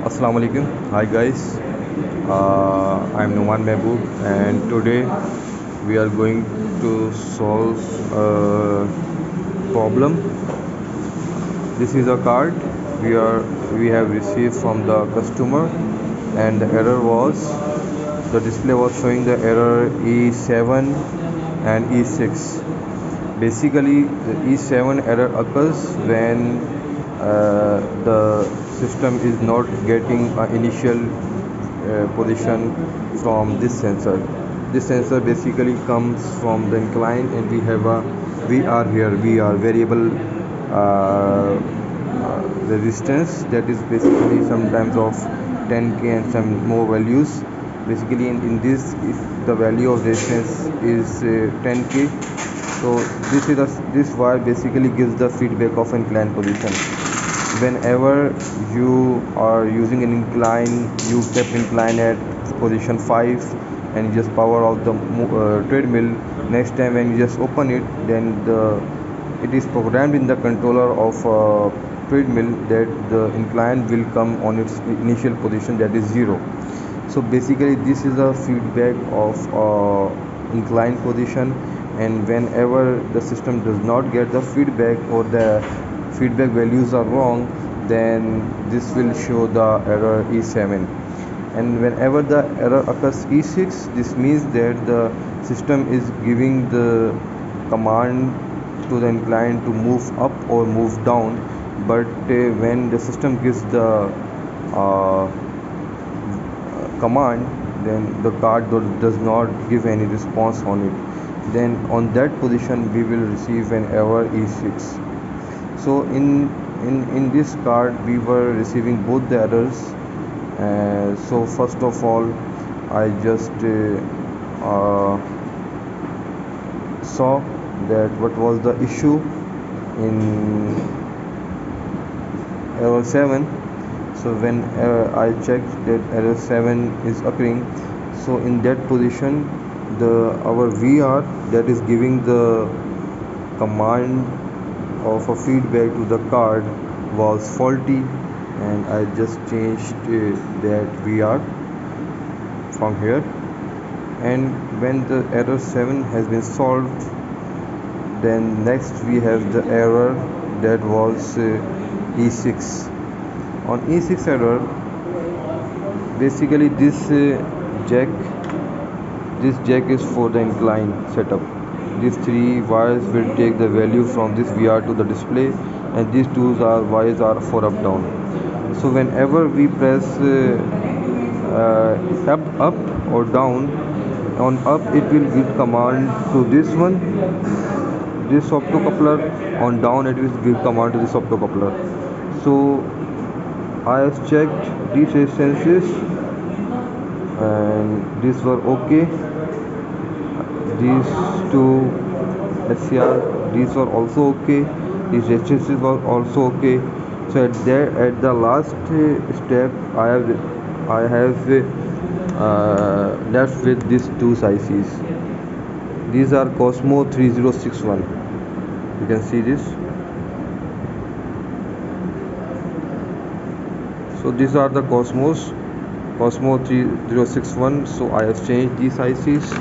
Assalamu alaikum. Hi guys. I'm Numan Mehboob, and today we are going to solve a problem. This is a card we have received from the customer, and the error was the display was showing the error E7 and E6. Basically, the E7 error occurs when the system is not getting an initial position from this sensor. This sensor basically comes from the incline, and we have a VR here, VR variable resistance, that is basically sometimes of 10k and some more values. Basically in this, if the value of resistance is 10k, so this wire basically gives the feedback of incline position. Whenever you are using an incline, you kept incline at position 5 and you just power off the treadmill. Next time when you just open it, then it is programmed in the controller of treadmill that the incline will come on its initial position, that is 0. So basically this is a feedback of incline position, and whenever the system does not get the feedback or the feedback values are wrong, then this will show the error E7. And whenever the error occurs E6, this means that the system is giving the command to the incline to move up or move down, but when the system gives the uh, command, then the card does not give any response on it. Then on that position we will receive an error E6. So in this card we were receiving both the errors. So first of all, I just saw that what was the issue in error 7. So when I checked that error 7 is occurring, so in that position our VR that is giving the command of a feedback to the card was faulty, and I just changed that VR from here. And when the error 7 has been solved, then next we have the error that was E6. On E6 error, basically this jack is for the incline setup. These three wires will take the value from this VR to the display, and these two wires are for up down. So whenever we press up or down, on up it will give command to this one, this optocoupler. On down it will give command to this optocoupler. So I have checked these resistances and these were okay. These two SCR, these were also okay. These resistances were also okay. So at the last step I have left with these two ICs. These are Cosmo 3061. You can see this. So these are the Cosmo 3061. So I have changed these ICs,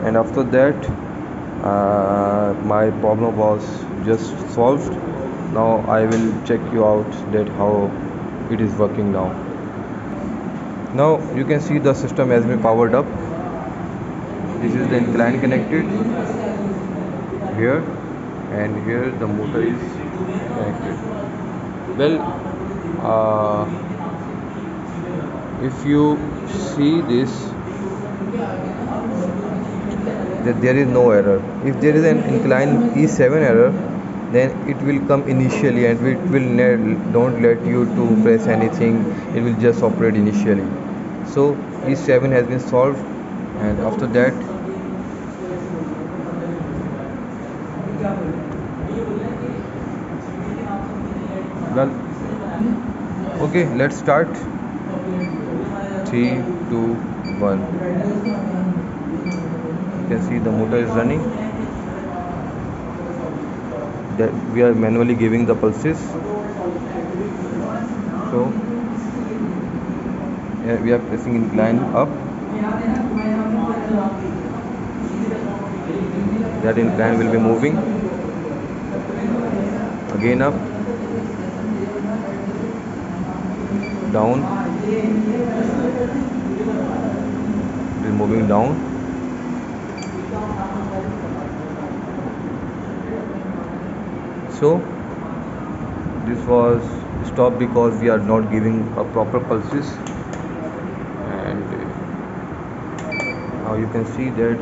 and after that my problem was just solved. Now I will check you out that how it is working now. Now you can see the system has been powered up. This is the incline connected here, and here the motor is connected. Well, if you see this, that there is no error. If there is an incline E7 error, then it will come initially and it will don't let you to press anything. It will just operate initially. So E7 has been solved, and after that well, okay, let's start. 3 2 1. You can see the motor is running, that we are manually giving the pulses. So we are pressing incline up. That incline will be moving again up, down, it is moving down. So this was stopped because we are not giving a proper pulses, and now you can see that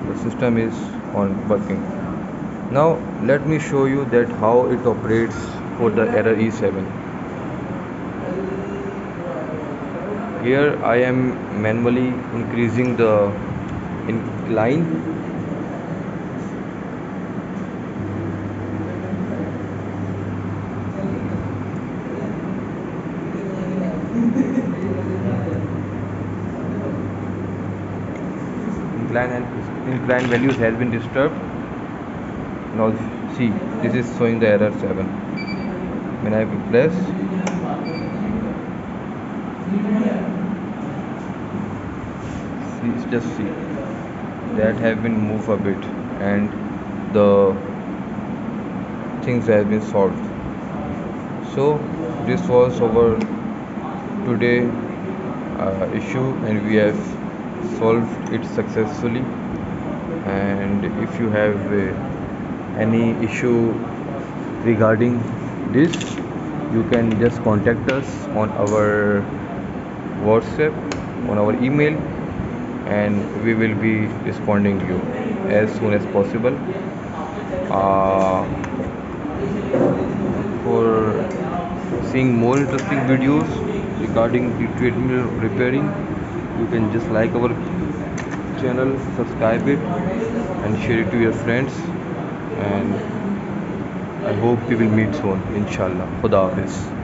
the system is on working. Now let me show you that how it operates for the error E7. Here I am manually increasing the incline. Incline values has been disturbed. Now see, this is showing the error 7. When I press, just see that have been moved a bit, and the things have been solved. So this was our today issue, and we have solved it successfully. And if you have any issue regarding this, you can just contact us on our WhatsApp, on our email, and we will be responding to you as soon as possible. For seeing more interesting videos regarding the treadmill repairing, you can just like our channel, subscribe it, and share it to your friends. And I hope we will meet soon, inshallah. Khuda Hafiz.